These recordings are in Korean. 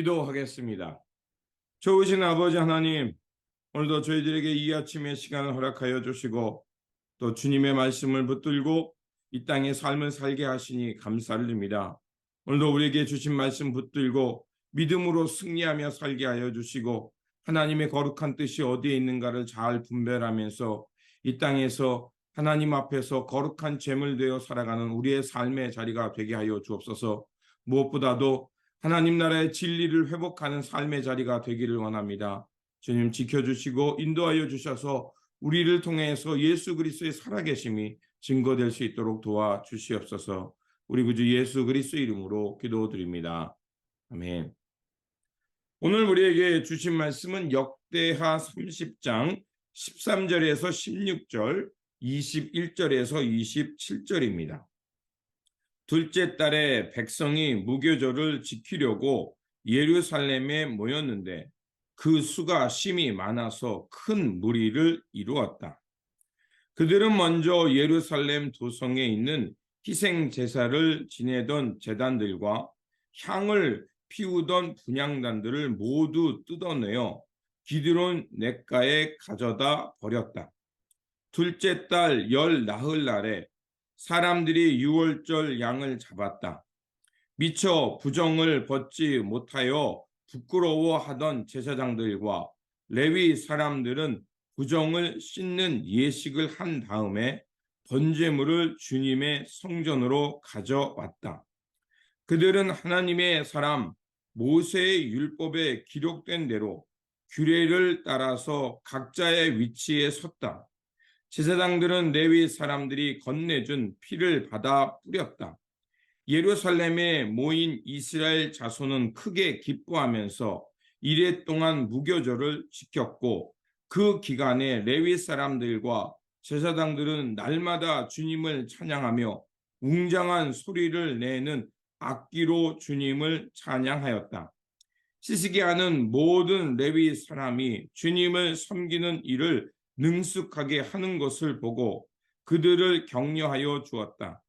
기도하겠습니다. 좋으신 아버지 하나님, 오늘도 저희들에게 이 아침의 시간을 허락하여 주시고 또 주님의 말씀을 붙들고 이 땅의 삶을 살게 하시니 감사를 드립니다. 오늘도 우리에게 주신 말씀 붙들고 믿음으로 승리하며 살게 하여 주시고 하나님의 거룩한 뜻이 어디에 있는가를 잘 분별하면서 이 땅에서 하나님 앞에서 거룩한 제물 되어 살아가는 우리의 삶의 자리가 되게 하여 주옵소서. 무엇보다도 하나님 나라의 진리를 회복하는 삶의 자리가 되기를 원합니다. 주님 지켜주시고 인도하여 주셔서 우리를 통해서 예수 그리스도의 살아계심이 증거될 수 있도록 도와주시옵소서. 우리 구주 예수 그리스도 이름으로 기도드립니다. 아멘. 오늘 우리에게 주신 말씀은 역대하 30장 13절에서 16절, 21절에서 27절입니다. 둘째 달에 백성이 무교절을 지키려고 예루살렘에 모였는데 그 수가 심히 많아서 큰 무리를 이루었다. 그들은 먼저 예루살렘 도성에 있는 희생 제사를 지내던 제단들과 향을 피우던 분향단들을 모두 뜯어내어 기드론 냇가에 가져다 버렸다. 둘째 달 열 나흘날에 사람들이 유월절 양을 잡았다. 미처 부정을 벗지 못하여 부끄러워하던 제사장들과 레위 사람들은 부정을 씻는 예식을 한 다음에 번제물을 주님의 성전으로 가져왔다. 그들은 하나님의 사람 모세의 율법에 기록된 대로 규례를 따라서 각자의 위치에 섰다. 제사장들은 레위 사람들이 건네준 피를 받아 뿌렸다. 예루살렘에 모인 이스라엘 자손은 크게 기뻐하면서 이래 동안 무교절을 지켰고 그 기간에 레위 사람들과 제사장들은 날마다 주님을 찬양하며 웅장한 소리를 내는 악기로 주님을 찬양하였다. 시스기야는 모든 레위 사람이 주님을 섬기는 일을 능숙하게 하는 것을 보고 그들을 격려하여 주었다.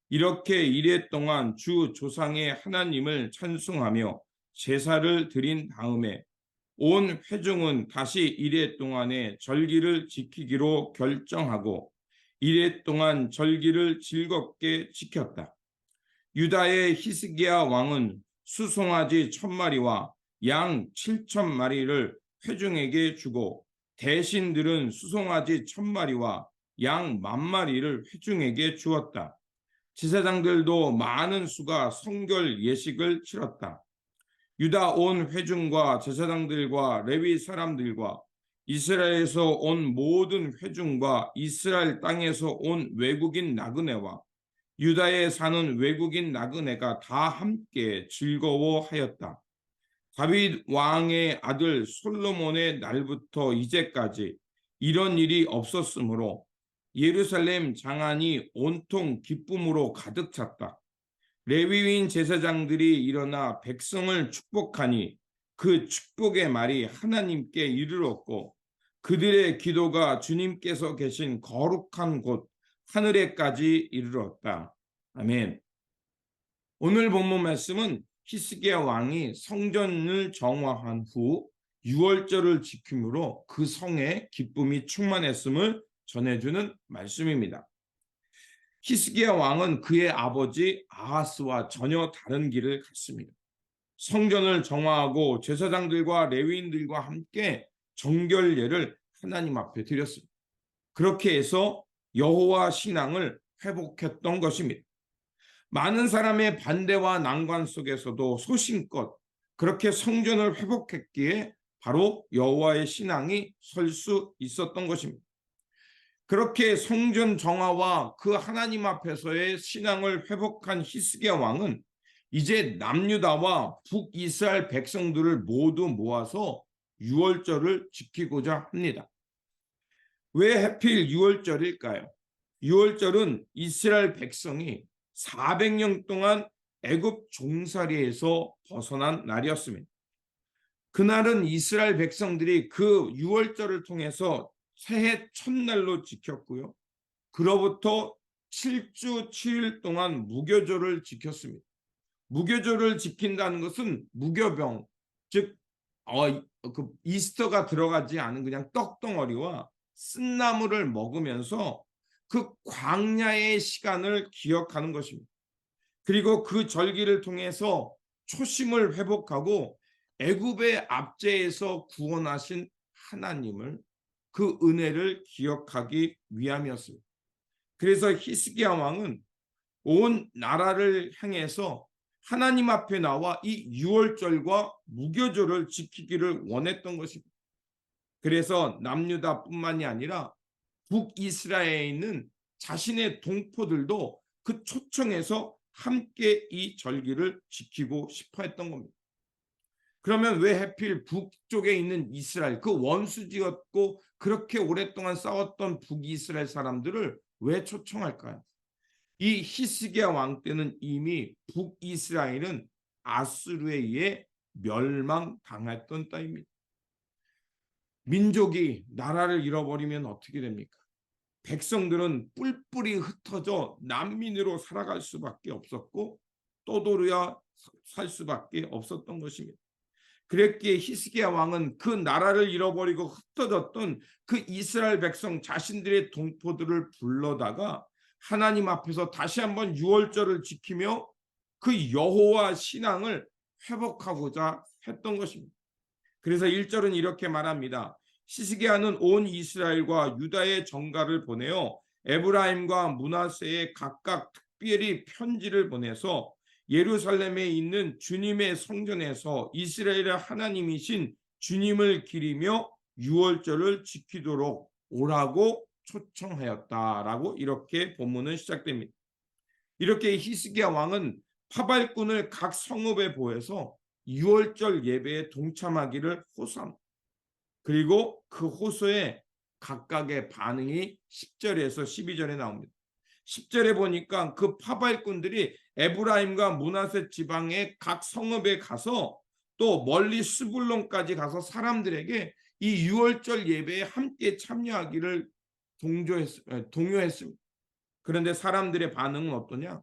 이렇게 이래 동안 주 조상의 하나님을 찬송하며 제사를 드린 다음에 온 회중은 다시 이래 동안의 절기를 지키기로 결정하고 이래 동안 절기를 즐겁게 지켰다. 유다의 히스기야 왕은 수송아지 1000마리와 양 7000마리를 회중에게 주고 대신들은 수송아지 1000마리와 양 10,000마리를 회중에게 주었다. 제사장들도 많은 수가 성결 예식을 치렀다. 유다 온 회중과 제사장들과 레위 사람들과 이스라엘에서 온 모든 회중과 이스라엘 땅에서 온 외국인 나그네와 유다에 사는 외국인 나그네가 다 함께 즐거워하였다. 다윗 왕의 아들 솔로몬의 날부터 이제까지 이런 일이 없었으므로 예루살렘 장안이 온통 기쁨으로 가득 찼다. 레위인 제사장들이 일어나 백성을 축복하니 그 축복의 말이 하나님께 이르렀고 그들의 기도가 주님께서 계신 거룩한 곳 하늘에까지 이르렀다. 아멘. 오늘 본문 말씀은 히스기야 왕이 성전을 정화한 후 유월절을 지킴으로 그 성에 기쁨이 충만했음을 전해주는 말씀입니다. 히스기야 왕은 그의 아버지 아하스와 전혀 다른 길을 갔습니다. 성전을 정화하고 제사장들과 레위인들과 함께 정결례를 하나님 앞에 드렸습니다. 그렇게 해서 여호와 신앙을 회복했던 것입니다. 많은 사람의 반대와 난관 속에서도 소신껏 그렇게 성전을 회복했기에 바로 여호와의 신앙이 설 수 있었던 것입니다. 그렇게 성전 정화와 그 하나님 앞에서의 신앙을 회복한 히스기야 왕은 이제 남유다와 북이스라엘 백성들을 모두 모아서 유월절을 지키고자 합니다. 왜 하필 유월절일까요? 유월절은 이스라엘 백성이 400년 동안 애굽 종살이에서 벗어난 날이었습니다. 그날은 이스라엘 백성들이 그 유월절을 통해서 새해 첫날로 지켰고요. 그로부터 7주 7일 동안 무교절을 지켰습니다. 무교절을 지킨다는 것은 무교병, 즉 그 이스터가 들어가지 않은 그냥 떡덩어리와 쓴나물을 먹으면서 그 광야의 시간을 기억하는 것입니다. 그리고 그 절기를 통해서 초심을 회복하고 애굽의 압제에서 구원하신 하나님을, 그 은혜를 기억하기 위함이었습니다. 그래서 히스기야 왕은 온 나라를 향해서 하나님 앞에 나와 이 유월절과 무교절을 지키기를 원했던 것입니다. 그래서 남유다뿐만이 아니라 북이스라엘에 있는 자신의 동포들도 그 초청해서 함께 이 절기를 지키고 싶어 했던 겁니다. 그러면 왜 하필 북쪽에 있는 이스라엘, 그 원수지였고 그렇게 오랫동안 싸웠던 북이스라엘 사람들을 왜 초청할까요? 이 히스기야 왕 때는 이미 북이스라엘은 아수르에 의해 멸망당했던 때입니다. 민족이 나라를 잃어버리면 어떻게 됩니까? 백성들은 뿔뿔이 흩어져 난민으로 살아갈 수밖에 없었고 떠돌이야 살 수밖에 없었던 것입니다. 그랬기에 히스기야 왕은 그 나라를 잃어버리고 흩어졌던 그 이스라엘 백성 자신들의 동포들을 불러다가 하나님 앞에서 다시 한번 유월절을 지키며 그 여호와 신앙을 회복하고자 했던 것입니다. 그래서 1절은 이렇게 말합니다. 히스기야는 온 이스라엘과 유다의 정가를 보내어 에브라임과 므낫세에 각각 특별히 편지를 보내서 예루살렘에 있는 주님의 성전에서 이스라엘의 하나님이신 주님을 기리며 유월절을 지키도록 오라고 초청하였다라고 이렇게 본문은 시작됩니다. 이렇게 히스기야 왕은 파발꾼을 각 성읍에 보내서 유월절 예배에 동참하기를 호소합니다. 그리고 그 호소에 각각의 반응이 10절에서 12절에 나옵니다. 10절에 보니까 그 파발꾼들이 에브라임과 므낫세 지방의 각 성읍에 가서 또 멀리 스불론까지 가서 사람들에게 이 유월절 예배에 함께 참여하기를 동요했습니다. 그런데 사람들의 반응은 어떠냐?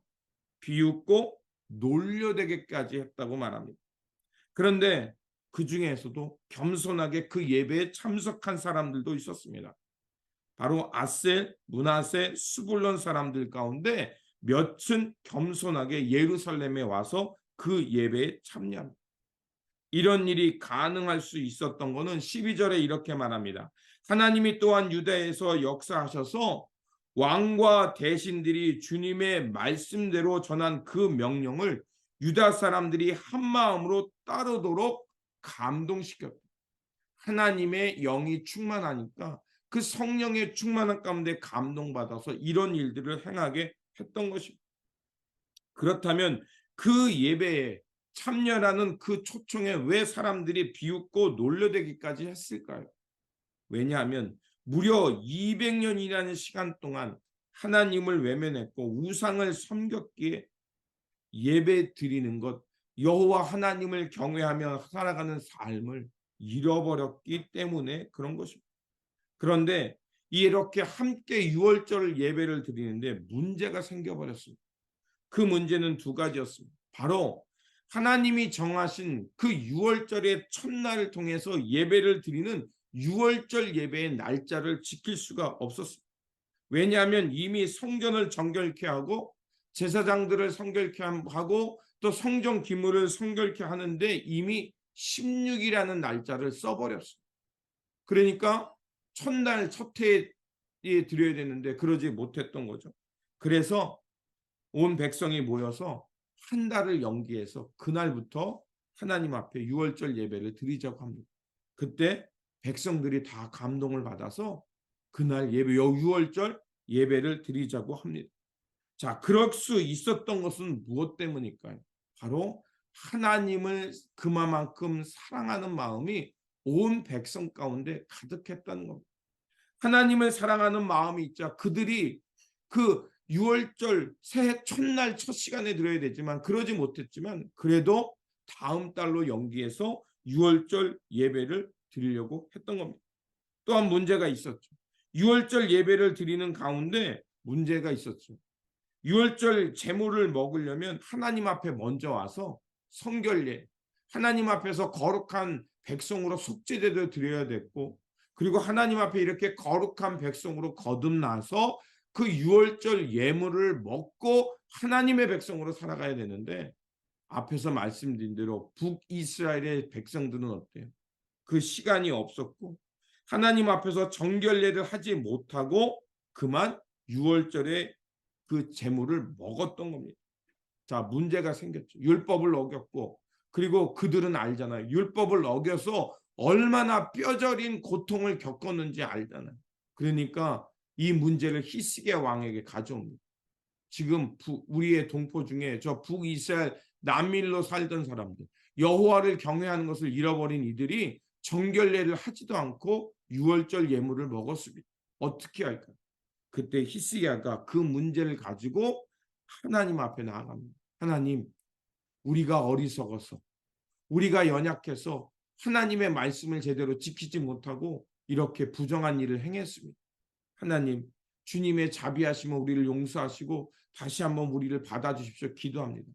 비웃고 놀려대기까지 했다고 말합니다. 그런데 그 중에서도 겸손하게 그 예배에 참석한 사람들도 있었습니다. 바로 아셀, 므낫세, 스불론 사람들 가운데 몇은 겸손하게 예루살렘에 와서 그 예배에 참여합니다. 이런 일이 가능할 수 있었던 것은 12절에 이렇게 말합니다. 하나님이 또한 유다에서 역사하셔서 왕과 대신들이 주님의 말씀대로 전한 그 명령을 유다 사람들이 한 마음으로 따르도록 감동시켰다. 하나님의 영이 충만하니까 그 성령의 충만한 가운데 감동받아서 이런 일들을 행하게 했던 것입니다. 그렇다면 그 예배에 참여라는 그 초청에 왜 사람들이 비웃고 놀려대기까지 했을까요? 왜냐하면 무려 200년이라는 시간 동안 하나님을 외면했고 우상을 섬겼기에 예배 드리는 것, 여호와 하나님을 경외하며 살아가는 삶을 잃어버렸기 때문에 그런 것입니다. 그런데 이렇게 함께 유월절 예배를 드리는데 문제가 생겨버렸습니다. 그 문제는 두 가지였습니다. 바로 하나님이 정하신 그 유월절의 첫날을 통해서 예배를 드리는 유월절 예배의 날짜를 지킬 수가 없었습니다. 왜냐하면 이미 성전을 정결케 하고 제사장들을 성결케 하고 또 성전 기물을 성결케 하는데 이미 16이라는 날짜를 써버렸습니다. 그러니까 첫날 첫 해에 드려야 되는데 그러지 못했던 거죠. 그래서 온 백성이 모여서 한 달을 연기해서 그날부터 하나님 앞에 유월절 예배를 드리자고 합니다. 그때 백성들이 다 감동을 받아서 그날 예배, 유월절 예배를 드리자고 합니다. 자, 그럴 수 있었던 것은 무엇 때문일까요? 바로 하나님을 그만큼 사랑하는 마음이 온 백성 가운데 가득했다는 겁니다. 하나님을 사랑하는 마음이 있자 그들이 그 유월절 새해 첫날 첫 시간에 드려야 되지만 그러지 못했지만 그래도 다음 달로 연기해서 유월절 예배를 드리려고 했던 겁니다. 또한 문제가 있었죠. 유월절 예배를 드리는 가운데 문제가 있었죠. 유월절 제물을 먹으려면 하나님 앞에 먼저 와서 성결례, 하나님 앞에서 거룩한 백성으로 속죄제도 드려야 됐고, 그리고 하나님 앞에 이렇게 거룩한 백성으로 거듭나서 그 유월절 예물을 먹고 하나님의 백성으로 살아가야 되는데, 앞에서 말씀드린 대로 북이스라엘의 백성들은 어때요? 그 시간이 없었고 하나님 앞에서 정결례를 하지 못하고 그만 유월절에 그 제물을 먹었던 겁니다. 자, 문제가 생겼죠. 율법을 어겼고, 그리고 그들은 알잖아요. 율법을 어겨서 얼마나 뼈저린 고통을 겪었는지 알잖아요. 그러니까 이 문제를 히스기야 왕에게 가져옵니다. 지금 우리의 동포 중에 저 북이스라엘 남밀로 살던 사람들, 여호와를 경외하는 것을 잃어버린 이들이 정결례를 하지도 않고 유월절 예물을 먹었습니다. 어떻게 할까요? 그때 히스기야가 그 문제를 가지고 하나님 앞에 나아갑니다. 하나님, 우리가 어리석어서, 우리가 연약해서 하나님의 말씀을 제대로 지키지 못하고 이렇게 부정한 일을 행했습니다. 하나님, 주님의 자비하심은 우리를 용서하시고 다시 한번 우리를 받아주십시오. 기도합니다.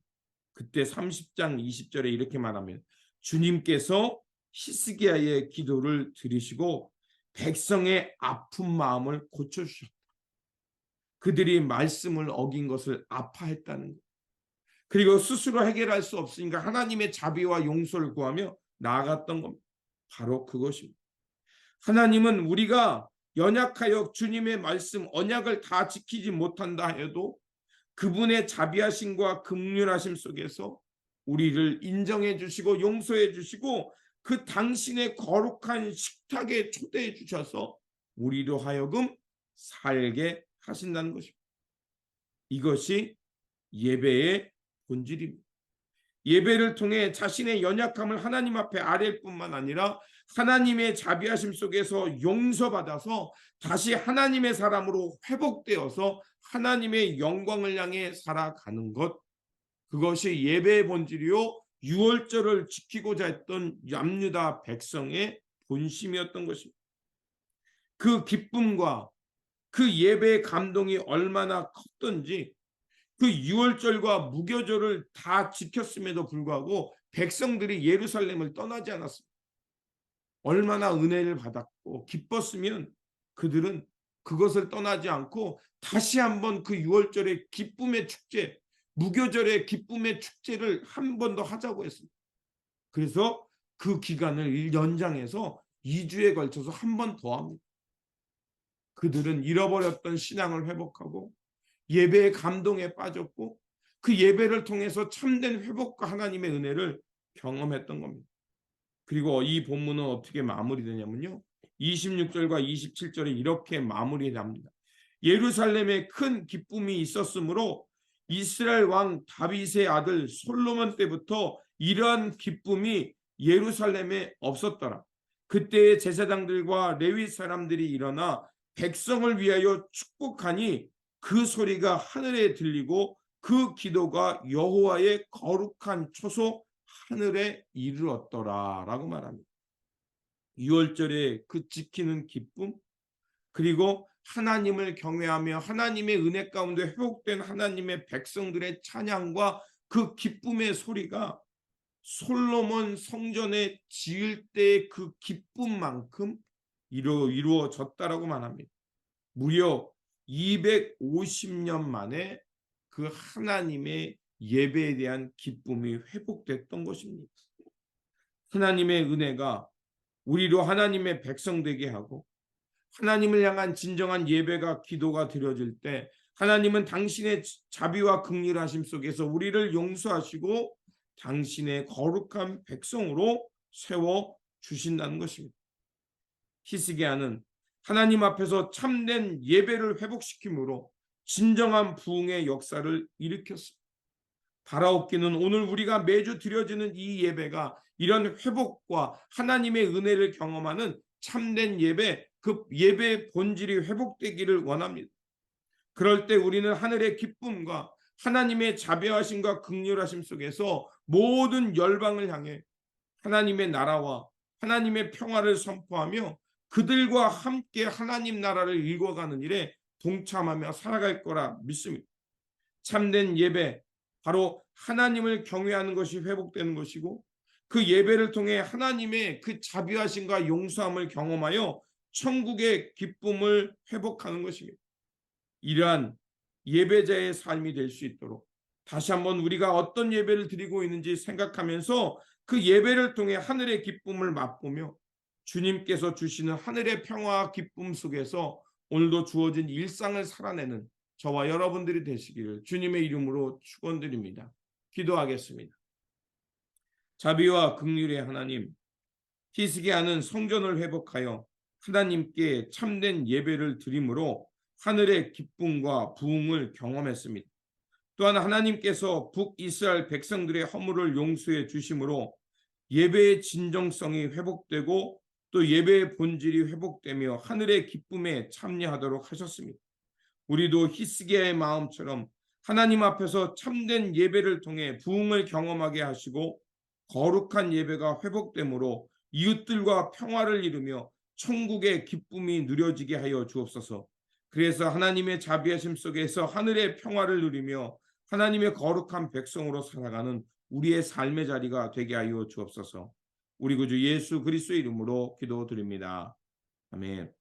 그때 30장 20절에 이렇게 말하면, 주님께서 히스기야의 기도를 들으시고 백성의 아픈 마음을 고쳐주셨다. 그들이 말씀을 어긴 것을 아파했다는 것. 그리고 스스로 해결할 수 없으니까 하나님의 자비와 용서를 구하며 나아갔던 겁니다. 바로 그것입니다. 하나님은 우리가 연약하여 주님의 말씀 언약을 다 지키지 못한다 해도 그분의 자비하심과 긍휼하심 속에서 우리를 인정해 주시고 용서해 주시고 그 당신의 거룩한 식탁에 초대해 주셔서 우리로 하여금 살게 하신다는 것입니다. 이것이 예배의 본질입니다. 예배를 통해 자신의 연약함을 하나님 앞에 아뢰일 뿐만 아니라 하나님의 자비하심 속에서 용서받아서 다시 하나님의 사람으로 회복되어서 하나님의 영광을 향해 살아가는 것, 그것이 예배의 본질이요 유월절을 지키고자 했던 남유다 백성의 본심이었던 것입니다. 그 기쁨과 그 예배의 감동이 얼마나 컸던지 그 유월절과 무교절을 다 지켰음에도 불구하고 백성들이 예루살렘을 떠나지 않았습니다. 얼마나 은혜를 받았고 기뻤으면 그들은 그것을 떠나지 않고 다시 한번 그 유월절의 기쁨의 축제, 무교절의 기쁨의 축제를 한 번 더 하자고 했습니다. 그래서 그 기간을 연장해서 2주에 걸쳐서 한 번 더 합니다. 그들은 잃어버렸던 신앙을 회복하고 예배의 감동에 빠졌고 그 예배를 통해서 참된 회복과 하나님의 은혜를 경험했던 겁니다. 그리고 이 본문은 어떻게 마무리되냐면요. 26절과 27절에 이렇게 마무리합니다. 예루살렘에 큰 기쁨이 있었으므로 이스라엘 왕 다윗의 아들 솔로몬 때부터 이러한 기쁨이 예루살렘에 없었더라. 그때의 제사장들과 레위 사람들이 일어나 백성을 위하여 축복하니 그 소리가 하늘에 들리고 그 기도가 여호와의 거룩한 초소 하늘에 이르렀더라라고 말합니다. 유월절에 그 지키는 기쁨, 그리고 하나님을 경외하며 하나님의 은혜 가운데 회복된 하나님의 백성들의 찬양과 그 기쁨의 소리가 솔로몬 성전에 지을 때의 그 기쁨만큼 이루어졌다라고 말합니다. 무려 250년 만에 그 하나님의 예배에 대한 기쁨이 회복됐던 것입니다. 하나님의 은혜가 우리로 하나님의 백성 되게 하고 하나님을 향한 진정한 예배가 기도가 드려질 때 하나님은 당신의 자비와 긍휼하심 속에서 우리를 용서하시고 당신의 거룩한 백성으로 세워 주신다는 것입니다. 히스기야는 하나님 앞에서 참된 예배를 회복시킴으로 진정한 부흥의 역사를 일으켰습니다. 바라옵기는 오늘 우리가 매주 드려지는 이 예배가 이런 회복과 하나님의 은혜를 경험하는 참된 예배, 그 예배의 본질이 회복되기를 원합니다. 그럴 때 우리는 하늘의 기쁨과 하나님의 자비하심과 긍휼하심 속에서 모든 열방을 향해 하나님의 나라와 하나님의 평화를 선포하며 그들과 함께 하나님 나라를 이루어가는 일에 동참하며 살아갈 거라 믿습니다. 참된 예배, 바로 하나님을 경외하는 것이 회복되는 것이고 그 예배를 통해 하나님의 그 자비하심과 용서함을 경험하여 천국의 기쁨을 회복하는 것입니다. 이러한 예배자의 삶이 될 수 있도록 다시 한번 우리가 어떤 예배를 드리고 있는지 생각하면서 그 예배를 통해 하늘의 기쁨을 맛보며 주님께서 주시는 하늘의 평화와 기쁨 속에서 오늘도 주어진 일상을 살아내는 저와 여러분들이 되시기를 주님의 이름으로 축원드립니다. 기도하겠습니다. 자비와 긍휼의 하나님, 히스기야는 성전을 회복하여 하나님께 참된 예배를 드림으로 하늘의 기쁨과 부흥을 경험했습니다. 또한 하나님께서 북이스라엘 백성들의 허물을 용서해 주심으로 예배의 진정성이 회복되고 또 예배의 본질이 회복되며 하늘의 기쁨에 참여하도록 하셨습니다. 우리도 히스기야의 마음처럼 하나님 앞에서 참된 예배를 통해 부흥을 경험하게 하시고 거룩한 예배가 회복되므로 이웃들과 평화를 이루며 천국의 기쁨이 누려지게 하여 주옵소서. 그래서 하나님의 자비하심 속에서 하늘의 평화를 누리며 하나님의 거룩한 백성으로 살아가는 우리의 삶의 자리가 되게 하여 주옵소서. 우리 구주 예수 그리스도의 이름으로 기도드립니다. 아멘.